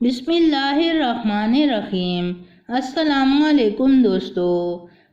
بسم اللہ الرحمن الرحیم۔ السلام علیکم دوستو،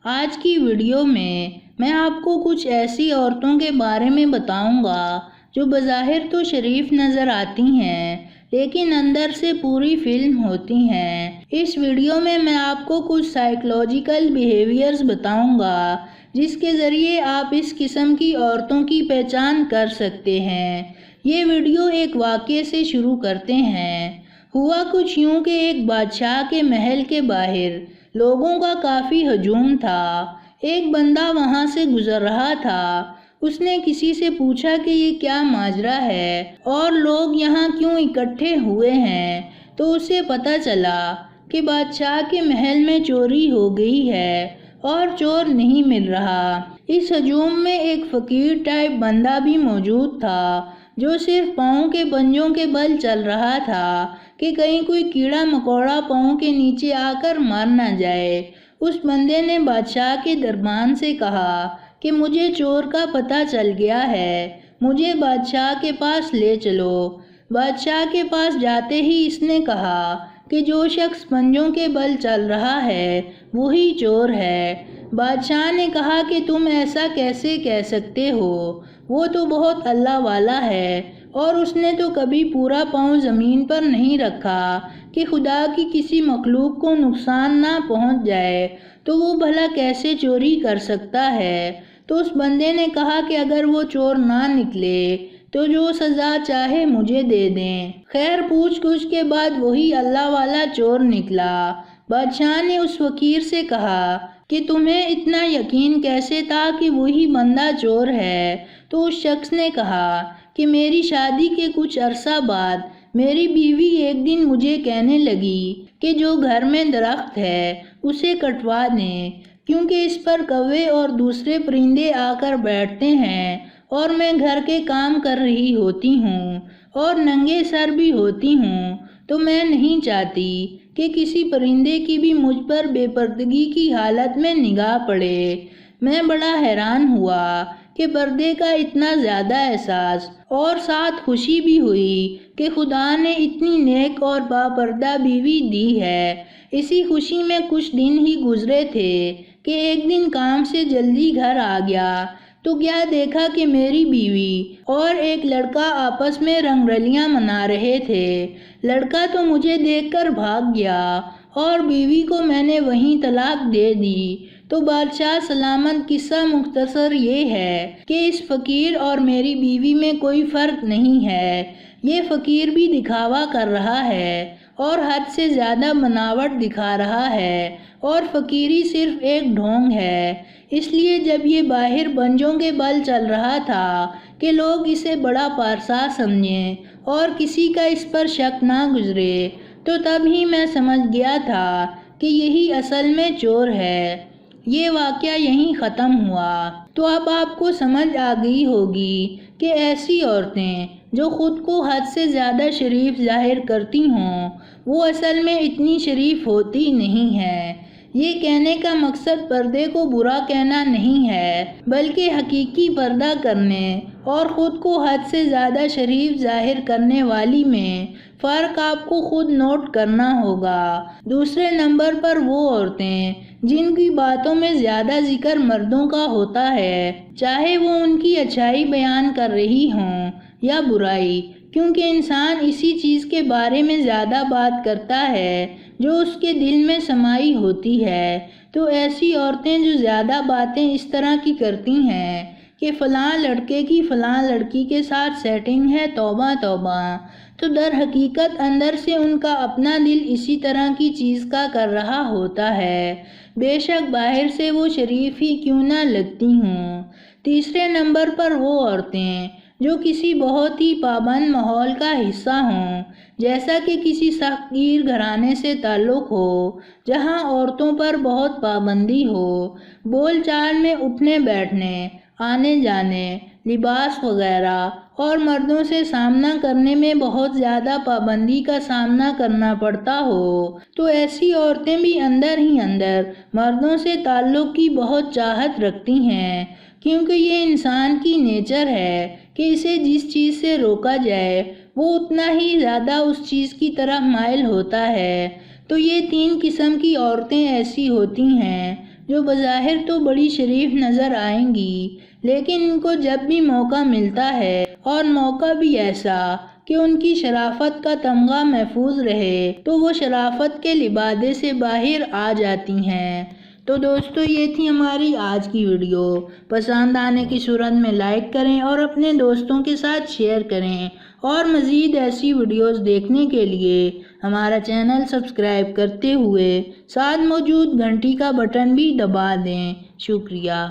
آج کی ویڈیو میں آپ کو کچھ ایسی عورتوں کے بارے میں بتاؤں گا جو بظاہر تو شریف نظر آتی ہیں لیکن اندر سے پوری فلم ہوتی ہیں۔ اس ویڈیو میں آپ کو کچھ سائیکولوجیکل بیہیویئرز بتاؤں گا جس کے ذریعے آپ اس قسم کی عورتوں کی پہچان کر سکتے ہیں۔ یہ ویڈیو ایک واقعے سے شروع کرتے ہیں۔ ہوا کچھ یوں کہ ایک بادشاہ کے محل کے باہر لوگوں کا کافی ہجوم تھا۔ ایک بندہ وہاں سے گزر رہا تھا۔ اس نے کسی سے پوچھا کہ یہ کیا ماجرا ہے اور لوگ یہاں کیوں اکٹھے ہوئے ہیں، تو اسے پتہ چلا کہ بادشاہ کے محل میں چوری ہو گئی ہے اور چور نہیں مل رہا۔ اس ہجوم میں ایک فقیر ٹائپ بندہ بھی موجود تھا جو صرف پاؤں کے پنجوں کے بل چل رہا تھا کہ کہیں کوئی کیڑا مکوڑا پاؤں کے نیچے آ کر مار نہ جائے۔ اس بندے نے بادشاہ کے دربان سے کہا کہ مجھے چور کا پتہ چل گیا ہے، مجھے بادشاہ کے پاس لے چلو۔ بادشاہ کے پاس جاتے ہی اس نے کہا کہ جو شخص پنجوں کے بل چل رہا ہے وہی چور ہے۔ بادشاہ نے کہا کہ تم ایسا کیسے کہہ سکتے ہو، وہ تو بہت اللہ والا ہے اور اس نے تو کبھی پورا پاؤں زمین پر نہیں رکھا کہ خدا کی کسی مخلوق کو نقصان نہ پہنچ جائے، تو وہ بھلا کیسے چوری کر سکتا ہے؟ تو اس بندے نے کہا کہ اگر وہ چور نہ نکلے تو جو سزا چاہے مجھے دے دیں۔ خیر پوچھ گچھ کے بعد وہی اللہ والا چور نکلا۔ بادشاہ نے اس فقیر سے کہا کہ تمہیں اتنا یقین کیسے تھا کہ وہی بندہ چور ہے؟ تو اس شخص نے کہا کہ میری شادی کے کچھ عرصہ بعد میری بیوی ایک دن مجھے کہنے لگی کہ جو گھر میں درخت ہے اسے کٹوا دیں کیونکہ اس پر کوے اور دوسرے پرندے آ کر بیٹھتے ہیں اور میں گھر کے کام کر رہی ہوتی ہوں اور ننگے سر بھی ہوتی ہوں، تو میں نہیں چاہتی کہ کسی پرندے کی بھی مجھ پر بے پردگی کی حالت میں نگاہ پڑے۔ میں بڑا حیران ہوا کہ پردے کا اتنا زیادہ احساس اور ساتھ خوشی بھی ہوئی کہ خدا نے اتنی نیک اور باپردہ بیوی دی ہے۔ اسی خوشی میں کچھ دن ہی گزرے تھے کہ ایک دن کام سے جلدی گھر آ گیا تو کیا دیکھا کہ میری بیوی اور ایک لڑکا آپس میں رنگ رلیاں منا رہے تھے۔ لڑکا تو مجھے دیکھ کر بھاگ گیا اور بیوی کو میں نے وہیں طلاق دے دی۔ تو بادشاہ سلامت قصہ مختصر یہ ہے کہ اس فقیر اور میری بیوی میں کوئی فرق نہیں ہے۔ یہ فقیر بھی دکھاوا کر رہا ہے اور حد سے زیادہ بناوٹ دکھا رہا ہے اور فقیری صرف ایک ڈھونگ ہے۔ اس لیے جب یہ باہر پنجوں کے بل چل رہا تھا کہ لوگ اسے بڑا پارسا سمجھیں اور کسی کا اس پر شک نہ گزرے، تو تب ہی میں سمجھ گیا تھا کہ یہی اصل میں چور ہے۔ یہ واقعہ یہیں ختم ہوا۔ تو اب آپ کو سمجھ آ گئی ہوگی کہ ایسی عورتیں جو خود کو حد سے زیادہ شریف ظاہر کرتی ہوں وہ اصل میں اتنی شریف ہوتی نہیں ہیں۔ یہ کہنے کا مقصد پردے کو برا کہنا نہیں ہے، بلکہ حقیقی پردہ کرنے اور خود کو حد سے زیادہ شریف ظاہر کرنے والی میں فرق آپ کو خود نوٹ کرنا ہوگا۔ دوسرے نمبر پر وہ عورتیں جن کی باتوں میں زیادہ ذکر مردوں کا ہوتا ہے، چاہے وہ ان کی اچھائی بیان کر رہی ہوں یا برائی، کیونکہ انسان اسی چیز کے بارے میں زیادہ بات کرتا ہے جو اس کے دل میں سمائی ہوتی ہے۔ تو ایسی عورتیں جو زیادہ باتیں اس طرح کی کرتی ہیں کہ فلاں لڑکے کی فلاں لڑکی کے ساتھ سیٹنگ ہے، توبہ توبہ، تو در حقیقت اندر سے ان کا اپنا دل اسی طرح کی چیز کا کر رہا ہوتا ہے، بے شک باہر سے وہ شریف ہی کیوں نہ لگتی ہوں۔ تیسرے نمبر پر وہ عورتیں جو کسی بہت ہی پابند ماحول کا حصہ ہوں، جیسا کہ کسی سخت گیر گھرانے سے تعلق ہو جہاں عورتوں پر بہت پابندی ہو، بول چال میں اٹھنے بیٹھنے، آنے جانے، لباس وغیرہ، اور مردوں سے سامنا کرنے میں بہت زیادہ پابندی کا سامنا کرنا پڑتا ہو، تو ایسی عورتیں بھی اندر ہی اندر مردوں سے تعلق کی بہت چاہت رکھتی ہیں، کیونکہ یہ انسان کی نیچر ہے کہ اسے جس چیز سے روکا جائے وہ اتنا ہی زیادہ اس چیز کی طرف مائل ہوتا ہے۔ تو یہ 3 قسم کی عورتیں ایسی ہوتی ہیں جو بظاہر تو بڑی شریف نظر آئیں گی، لیکن ان کو جب بھی موقع ملتا ہے، اور موقع بھی ایسا کہ ان کی شرافت کا تمغہ محفوظ رہے، تو وہ شرافت کے لبادے سے باہر آ جاتی ہیں۔ تو دوستو، یہ تھی ہماری آج کی ویڈیو۔ پسند آنے کی صورت میں لائک کریں اور اپنے دوستوں کے ساتھ شیئر کریں، اور مزید ایسی ویڈیوز دیکھنے کے لیے ہمارا چینل سبسکرائب کرتے ہوئے ساتھ موجود گھنٹی کا بٹن بھی دبا دیں۔ شکریہ۔